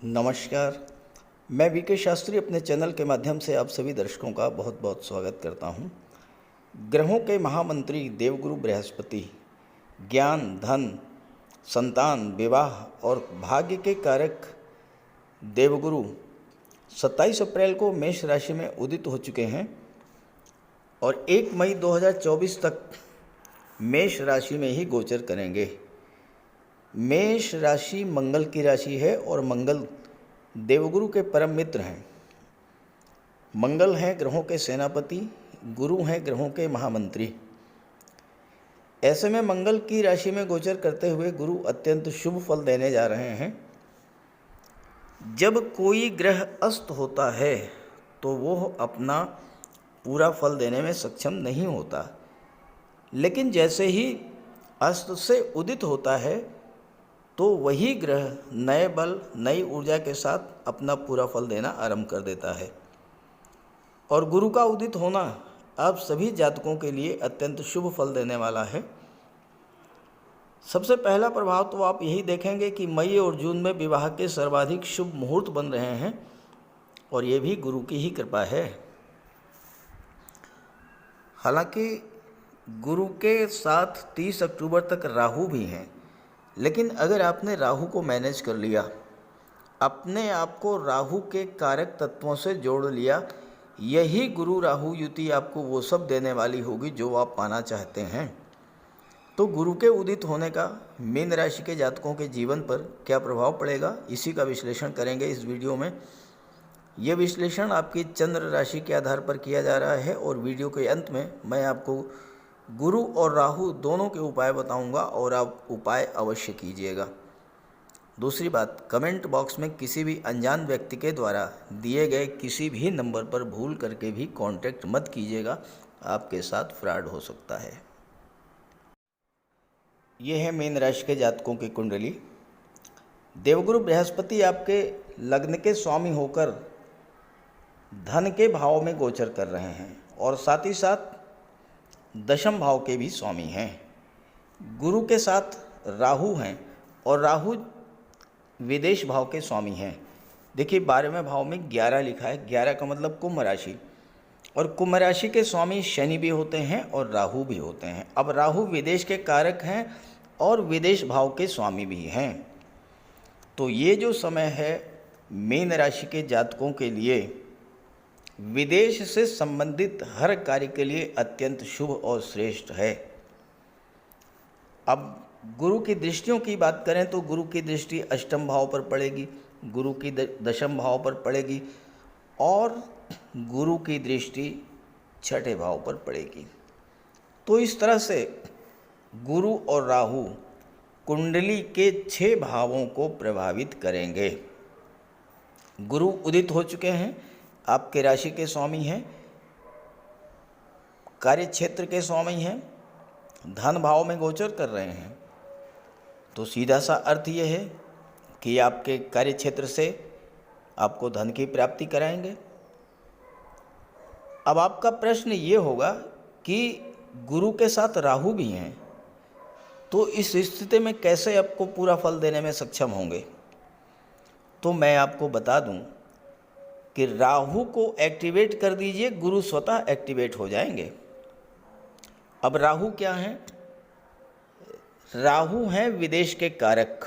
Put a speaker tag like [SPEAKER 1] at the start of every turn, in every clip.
[SPEAKER 1] नमस्कार। मैं वीके शास्त्री अपने चैनल के माध्यम से आप सभी दर्शकों का बहुत बहुत स्वागत करता हूं। ग्रहों के महामंत्री देवगुरु बृहस्पति ज्ञान, धन, संतान, विवाह और भाग्य के कारक देवगुरु 27 अप्रैल को मेष राशि में उदित हो चुके हैं और 1 मई 2024 तक मेष राशि में ही गोचर करेंगे। मेष राशि मंगल की राशि है और मंगल देवगुरु के परम मित्र हैं। मंगल हैं ग्रहों के सेनापति, गुरु हैं ग्रहों के महामंत्री। ऐसे में मंगल की राशि में गोचर करते हुए गुरु अत्यंत शुभ फल देने जा रहे हैं। जब कोई ग्रह अस्त होता है तो वो अपना पूरा फल देने में सक्षम नहीं होता, लेकिन जैसे ही अस्त से उदित होता है तो वही ग्रह नए बल, नई ऊर्जा के साथ अपना पूरा फल देना आरंभ कर देता है। और गुरु का उदित होना आप सभी जातकों के लिए अत्यंत शुभ फल देने वाला है। सबसे पहला प्रभाव तो आप यही देखेंगे कि मई और जून में विवाह के सर्वाधिक शुभ मुहूर्त बन रहे हैं और ये भी गुरु की ही कृपा है। हालांकि गुरु के साथ 30 अक्टूबर तक राहु भी हैं, लेकिन अगर आपने राहु को मैनेज कर लिया, अपने आप को राहु के कारक तत्वों से जोड़ लिया, यही गुरु राहु युति आपको वो सब देने वाली होगी जो आप पाना चाहते हैं। तो गुरु के उदित होने का मीन राशि के जातकों के जीवन पर क्या प्रभाव पड़ेगा, इसी का विश्लेषण करेंगे इस वीडियो में। ये विश्लेषण आपकी चंद्र राशि के आधार पर किया जा रहा है और वीडियो के अंत में मैं आपको गुरु और राहु दोनों के उपाय बताऊंगा और आप उपाय अवश्य कीजिएगा। दूसरी बात, कमेंट बॉक्स में किसी भी अनजान व्यक्ति के द्वारा दिए गए किसी भी नंबर पर भूल करके भी कांटेक्ट मत कीजिएगा, आपके साथ फ्रॉड हो सकता है। ये है मीन राशि के जातकों की कुंडली। देवगुरु बृहस्पति आपके लग्न के स्वामी होकर धन के भाव में गोचर कर रहे हैं और साथ ही साथ दशम भाव के भी स्वामी हैं। गुरु के साथ राहु हैं और राहु विदेश भाव के स्वामी हैं। देखिए 12वें भाव में 11 लिखा है, 11 का मतलब कुंभ राशि, और कुंभ राशि के स्वामी शनि भी होते हैं और राहु भी होते हैं। अब राहु विदेश के कारक हैं और विदेश भाव के स्वामी भी हैं। तो ये जो समय है मीन राशि के जातकों के लिए विदेश से संबंधित हर कार्य के लिए अत्यंत शुभ और श्रेष्ठ है। अब गुरु की दृष्टियों की बात करें तो गुरु की दृष्टि अष्टम भाव पर पड़ेगी, गुरु की दशम भाव पर पड़ेगी और गुरु की दृष्टि छठे भाव पर पड़ेगी। तो इस तरह से गुरु और राहु कुंडली के 6 भावों को प्रभावित करेंगे। गुरु उदित हो चुके हैं, आपके राशि के स्वामी हैं, कार्य क्षेत्र के स्वामी हैं, धन भाव में गोचर कर रहे हैं। तो सीधा सा अर्थ यह है कि आपके कार्य क्षेत्र से आपको धन की प्राप्ति कराएंगे। अब आपका प्रश्न ये होगा कि गुरु के साथ राहु भी हैं, तो इस स्थिति में कैसे आपको पूरा फल देने में सक्षम होंगे। तो मैं आपको बता दूं कि राहु को एक्टिवेट कर दीजिए, गुरु स्वतः एक्टिवेट हो जाएंगे। अब राहु क्या हैं? राहु हैं विदेश के कारक।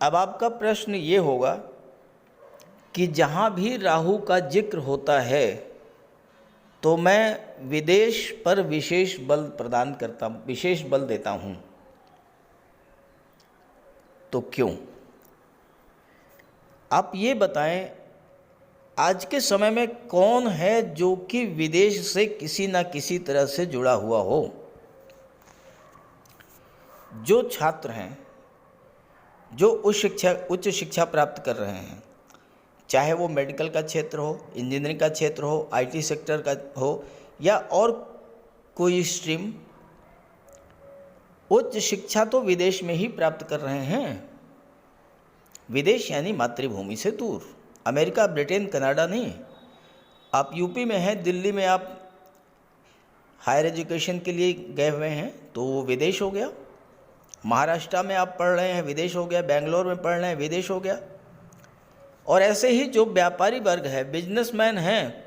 [SPEAKER 1] अब आपका प्रश्न ये होगा कि जहाँ भी राहु का जिक्र होता है तो मैं विदेश पर विशेष बल प्रदान करता हूँ, विशेष बल देता हूँ। तो क्यों? आप ये बताएं, आज के समय में कौन है जो कि विदेश से किसी ना किसी तरह से जुड़ा हुआ हो? जो छात्र हैं, जो उच्च शिक्षा प्राप्त कर रहे हैं, चाहे वो मेडिकल का क्षेत्र हो, इंजीनियरिंग का क्षेत्र हो, आईटी सेक्टर का हो या और कोई स्ट्रीम, उच्च शिक्षा तो विदेश में ही प्राप्त कर रहे हैं। विदेश यानी मातृभूमि से दूर, अमेरिका, ब्रिटेन, कनाडा नहीं। आप यूपी में हैं, दिल्ली में आप हायर एजुकेशन के लिए गए हुए हैं तो वो विदेश हो गया। महाराष्ट्र में आप पढ़ रहे हैं, विदेश हो गया, बेंगलोर में पढ़ रहे हैं, विदेश हो गया। और ऐसे ही जो व्यापारी वर्ग है, बिजनेसमैन हैं,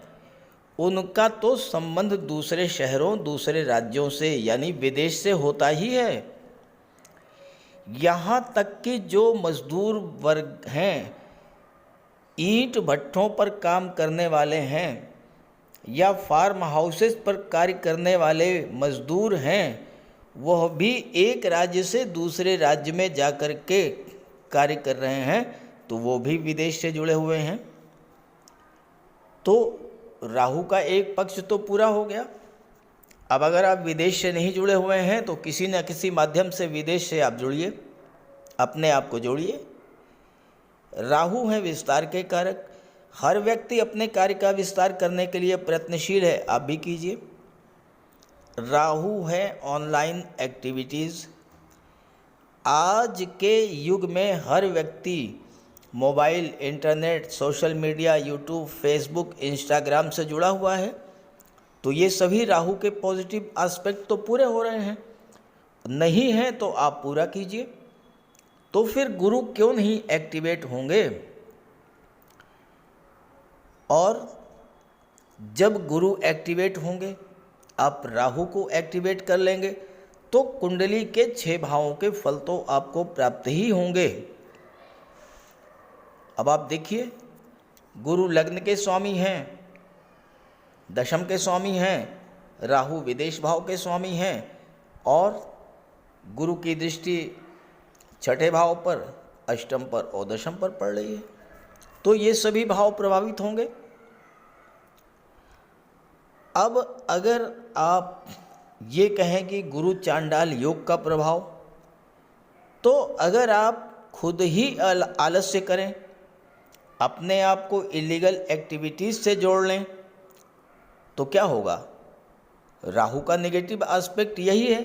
[SPEAKER 1] उनका तो संबंध दूसरे शहरों, दूसरे राज्यों से यानी विदेश से होता ही है। यहाँ तक कि जो मजदूर वर्ग हैं, ईंट भट्ठों पर काम करने वाले हैं या फार्म हाउसेस पर कार्य करने वाले मजदूर हैं, वह भी एक राज्य से दूसरे राज्य में जाकर के कार्य कर रहे हैं, तो वो भी विदेश से जुड़े हुए हैं। तो राहु का एक पक्ष तो पूरा हो गया। अब अगर आप विदेश से नहीं जुड़े हुए हैं तो किसी न किसी माध्यम से विदेश से आप जुड़िए, अपने आप को जोड़िए। राहु है विस्तार के कारक। हर व्यक्ति अपने कार्य का विस्तार करने के लिए प्रयत्नशील है, आप भी कीजिए। राहु है ऑनलाइन एक्टिविटीज़। आज के युग में हर व्यक्ति mobile, internet, social media, YouTube, Facebook, Instagram से जुड़ा हुआ है, तो ये सभी राहु के पॉजिटिव एस्पेक्ट तो पूरे हो रहे हैं। नहीं हैं तो आप पूरा कीजिए। तो फिर गुरु क्यों नहीं एक्टिवेट होंगे? और जब गुरु एक्टिवेट होंगे, आप राहु को एक्टिवेट कर लेंगे, तो कुंडली के 6 भावों के फल तो आपको प्राप्त ही होंगे। अब आप देखिए, गुरु लग्न के स्वामी हैं, दशम के स्वामी हैं, राहु विदेश भाव के स्वामी हैं, और गुरु की दृष्टि 6ठे भाव पर, अष्टम पर और दशम पर पड़ रही है, तो ये सभी भाव प्रभावित होंगे। अब अगर आप ये कहें कि गुरु चांडाल योग का प्रभाव, तो अगर आप खुद ही आलस्य करें, अपने आप को इलीगल एक्टिविटीज़ से जोड़ लें, तो क्या होगा? राहु का नेगेटिव एस्पेक्ट यही है,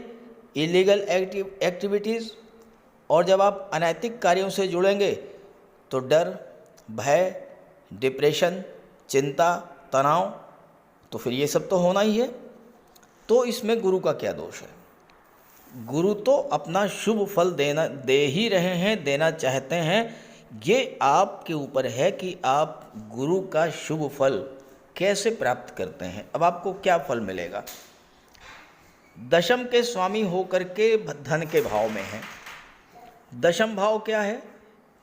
[SPEAKER 1] इलीगल एक्टिविटीज़। और जब आप अनैतिक कार्यों से जुड़ेंगे तो डर, भय, डिप्रेशन, चिंता, तनाव, तो फिर ये सब तो होना ही है। तो इसमें गुरु का क्या दोष है? गुरु तो अपना शुभ फल दे ही रहे हैं, देना चाहते हैं। ये आपके ऊपर है कि आप गुरु का शुभ फल कैसे प्राप्त करते हैं। अब आपको क्या फल मिलेगा? दशम के स्वामी होकर के धन के भाव में है। दशम भाव क्या है?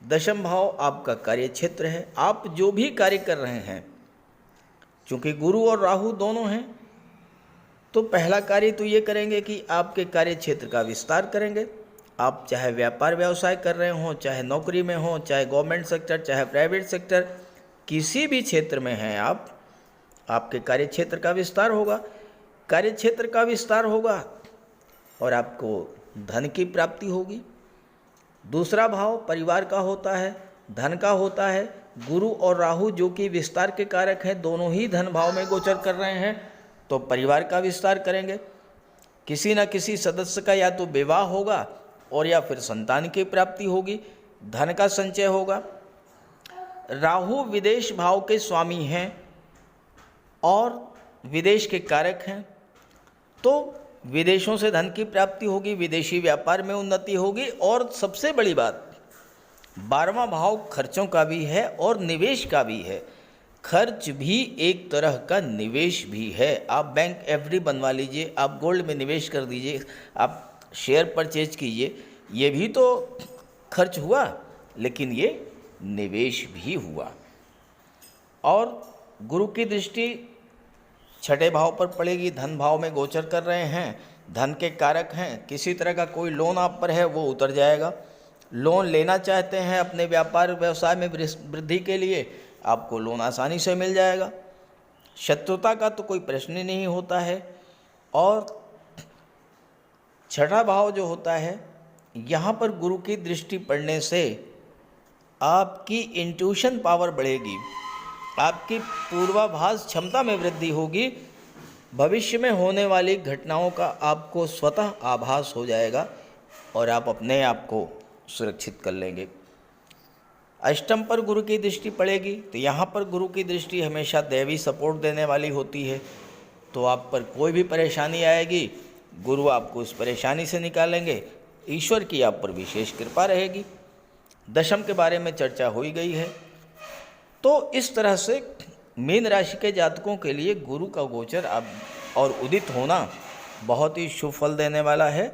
[SPEAKER 1] दशम भाव आपका कार्य क्षेत्र है। आप जो भी कार्य कर रहे हैं, चूँकि गुरु और राहु दोनों हैं, तो पहला कार्य तो ये करेंगे कि आपके कार्य क्षेत्र का विस्तार करेंगे। आप चाहे व्यापार व्यवसाय कर रहे हों, चाहे नौकरी में हों, चाहे गवर्नमेंट सेक्टर, चाहे प्राइवेट सेक्टर, किसी भी क्षेत्र में हैं आप, आपके कार्य क्षेत्र का विस्तार होगा। कार्य क्षेत्र का विस्तार होगा और आपको धन की प्राप्ति होगी। दूसरा भाव परिवार का होता है, धन का होता है। गुरु और राहु जो कि विस्तार के कारक हैं, दोनों ही धन भाव में गोचर कर रहे हैं, तो परिवार का विस्तार करेंगे। किसी न किसी सदस्य का या तो विवाह होगा और या फिर संतान की प्राप्ति होगी, धन का संचय होगा। राहु विदेश भाव के स्वामी हैं और विदेश के कारक हैं, तो विदेशों से धन की प्राप्ति होगी, विदेशी व्यापार में उन्नति होगी। और सबसे बड़ी बात, 12वां भाव खर्चों का भी है और निवेश का भी है। खर्च भी एक तरह का निवेश भी है। आप बैंक एफडी बनवा लीजिए, आप गोल्ड में निवेश कर दीजिए, आप शेयर परचेज कीजिए, ये भी तो खर्च हुआ, लेकिन ये निवेश भी हुआ। और गुरु की दृष्टि 6ठे भाव पर पड़ेगी, धन भाव में गोचर कर रहे हैं, धन के कारक हैं। किसी तरह का कोई लोन आप पर है वो उतर जाएगा। लोन लेना चाहते हैं अपने व्यापार व्यवसाय में वृद्धि के लिए, आपको लोन आसानी से मिल जाएगा। शत्रुता का तो कोई प्रश्न ही नहीं होता है। और 6ठा भाव जो होता है, यहाँ पर गुरु की दृष्टि पड़ने से आपकी इंट्यूशन पावर बढ़ेगी, आपकी पूर्वाभास क्षमता में वृद्धि होगी। भविष्य में होने वाली घटनाओं का आपको स्वतः आभास हो जाएगा और आप अपने आप को सुरक्षित कर लेंगे। अष्टम पर गुरु की दृष्टि पड़ेगी, तो यहाँ पर गुरु की दृष्टि हमेशा दैवी सपोर्ट देने वाली होती है। तो आप पर कोई भी परेशानी आएगी, गुरु आपको उस परेशानी से निकालेंगे ईश्वर की आप पर विशेष कृपा रहेगी। दशम के बारे में चर्चा हो ही गई है। तो इस तरह से मीन राशि के जातकों के लिए गुरु का गोचर अब और उदित होना बहुत ही शुभ फल देने वाला है।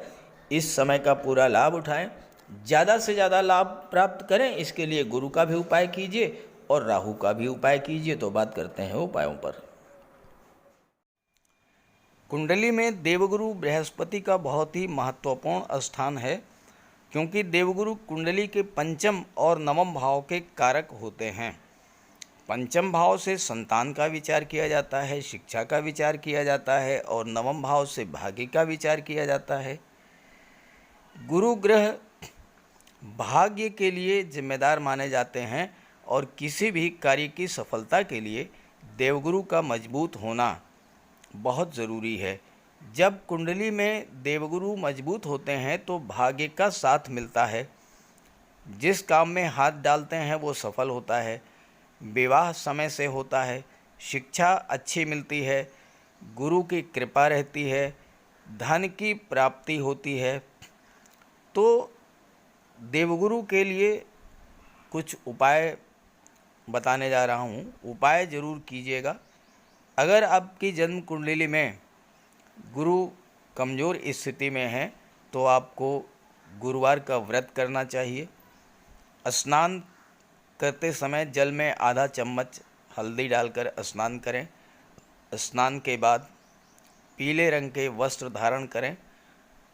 [SPEAKER 1] इस समय का पूरा लाभ उठाएं, ज़्यादा से ज़्यादा लाभ प्राप्त करें। इसके लिए गुरु का भी उपाय कीजिए और राहु का भी उपाय कीजिए। तो बात करते हैं उपायों पर। कुंडली में देवगुरु बृहस्पति का बहुत ही महत्वपूर्ण स्थान है, क्योंकि देवगुरु कुंडली के पंचम और नवम भाव के कारक होते हैं। पंचम भाव से संतान का विचार किया जाता है, शिक्षा का विचार किया जाता है, और नवम भाव से भाग्य का विचार किया जाता है। गुरु ग्रह भाग्य के लिए जिम्मेदार माने जाते हैं और किसी भी कार्य की सफलता के लिए देवगुरु का मजबूत होना बहुत ज़रूरी है। जब कुंडली में देवगुरु मजबूत होते हैं तो भाग्य का साथ मिलता है। जिस काम में हाथ डालते हैं वो सफल होता है। विवाह समय से होता है, शिक्षा अच्छी मिलती है, गुरु की कृपा रहती है, धन की प्राप्ति होती है। तो देवगुरु के लिए कुछ उपाय बताने जा रहा हूँ, उपाय ज़रूर कीजिएगा। अगर आपकी जन्म कुंडली में गुरु कमज़ोर स्थिति में है तो आपको गुरुवार का व्रत करना चाहिए। स्नान करते समय जल में आधा चम्मच हल्दी डालकर स्नान करें। स्नान के बाद पीले रंग के वस्त्र धारण करें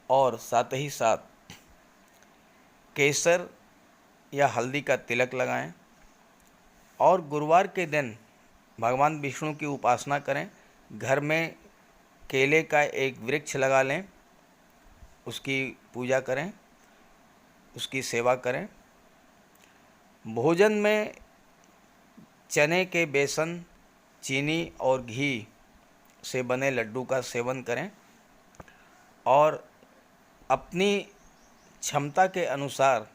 [SPEAKER 1] और साथ ही साथ केसर या हल्दी का तिलक लगाएं। और गुरुवार के दिन भगवान विष्णु की उपासना करें। घर में केले का एक वृक्ष लगा लें, उसकी पूजा करें, उसकी सेवा करें। भोजन में चने के बेसन, चीनी और घी से बने लड्डू का सेवन करें और अपनी क्षमता के अनुसार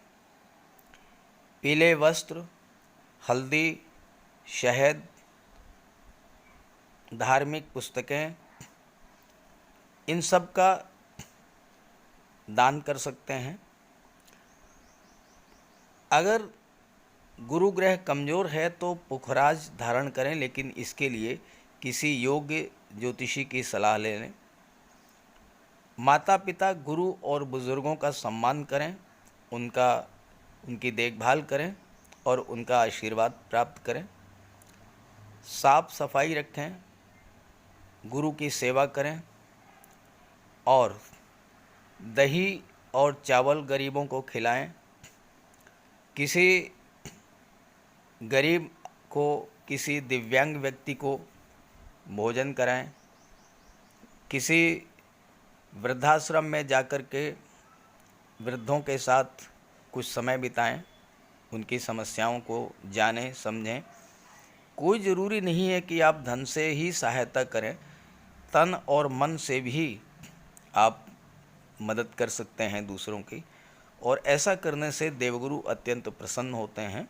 [SPEAKER 1] पीले वस्त्र, हल्दी, शहद, धार्मिक पुस्तकें, इन सब का दान कर सकते हैं। अगर गुरु ग्रह कमज़ोर है तो पुखराज धारण करें, लेकिन इसके लिए किसी योग्य ज्योतिषी की सलाह ले लें। माता पिता, गुरु और बुज़ुर्गों का सम्मान करें, उनकी देखभाल करें और उनका आशीर्वाद प्राप्त करें। साफ सफाई रखें, गुरु की सेवा करें और दही और चावल गरीबों को खिलाएं। किसी गरीब को, किसी दिव्यांग व्यक्ति को भोजन कराएं। किसी वृद्धाश्रम में जाकर के वृद्धों के साथ कुछ समय बिताएं, उनकी समस्याओं को जानें, समझें। कोई ज़रूरी नहीं है कि आप धन से ही सहायता करें, तन और मन से भी आप मदद कर सकते हैं दूसरों की, और ऐसा करने से देवगुरु अत्यंत प्रसन्न होते हैं।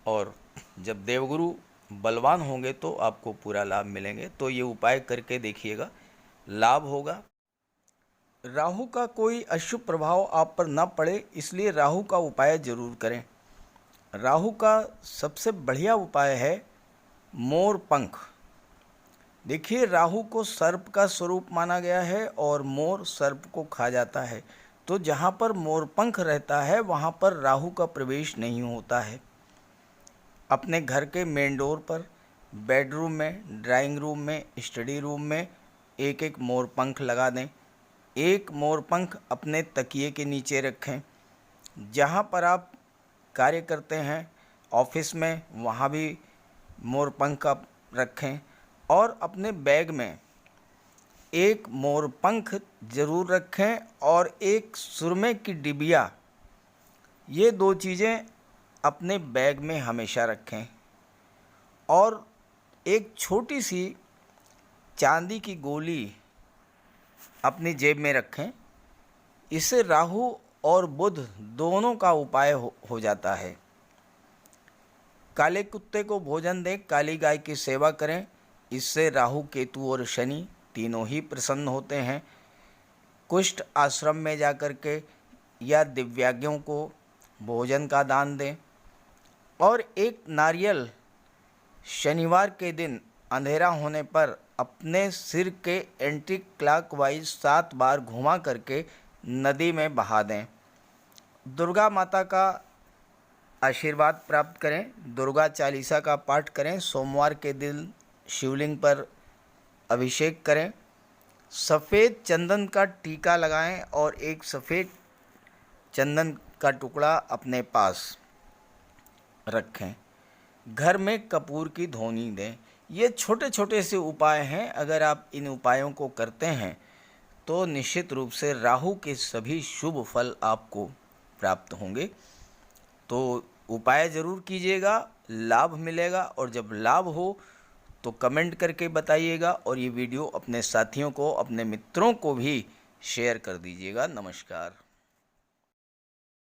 [SPEAKER 1] और जब देवगुरु बलवान होंगे तो आपको पूरा लाभ मिलेंगे। तो ये उपाय करके देखिएगा, लाभ होगा। राहु का कोई अशुभ प्रभाव आप पर न पड़े, इसलिए राहु का उपाय जरूर करें। राहु का सबसे बढ़िया उपाय है मोर पंख। देखिए, राहु को सर्प का स्वरूप माना गया है और मोर सर्प को खा जाता है। तो जहाँ पर मोर पंख रहता है वहाँ पर राहु का प्रवेश नहीं होता है। अपने घर के मेन डोर पर, बेडरूम में, ड्राइंग रूम में, स्टडी रूम में एक एक मोर पंख लगा दें। एक मोर पंख अपने तकिए के नीचे रखें। जहाँ पर आप कार्य करते हैं, ऑफिस में, वहाँ भी मोर पंख आप रखें। और अपने बैग में एक मोर पंख ज़रूर रखें और एक सुरमे की डिबिया, ये दो चीज़ें अपने बैग में हमेशा रखें। और एक छोटी सी चांदी की गोली अपनी जेब में रखें। इससे राहु और बुध दोनों का उपाय हो जाता है। काले कुत्ते को भोजन दें, काली गाय की सेवा करें। इससे राहु, केतु और शनि तीनों ही प्रसन्न होते हैं। कुष्ठ आश्रम में जाकर के या दिव्यांगों को भोजन का दान दें। और एक नारियल शनिवार के दिन अंधेरा होने पर अपने सिर के एंटी क्लॉकवाइज 7 बार घुमा करके नदी में बहा दें। दुर्गा माता का आशीर्वाद प्राप्त करें। दुर्गा चालीसा का पाठ करें। सोमवार के दिन शिवलिंग पर अभिषेक करें। सफ़ेद चंदन का टीका लगाएं और एक सफ़ेद चंदन का टुकड़ा अपने पास रखें। घर में कपूर की धूनी दें। ये छोटे छोटे से उपाय हैं। अगर आप इन उपायों को करते हैं तो निश्चित रूप से राहु के सभी शुभ फल आपको प्राप्त होंगे। तो उपाय ज़रूर कीजिएगा, लाभ मिलेगा। और जब लाभ हो तो कमेंट करके बताइएगा और ये वीडियो अपने साथियों को, अपने मित्रों को भी शेयर कर दीजिएगा। नमस्कार।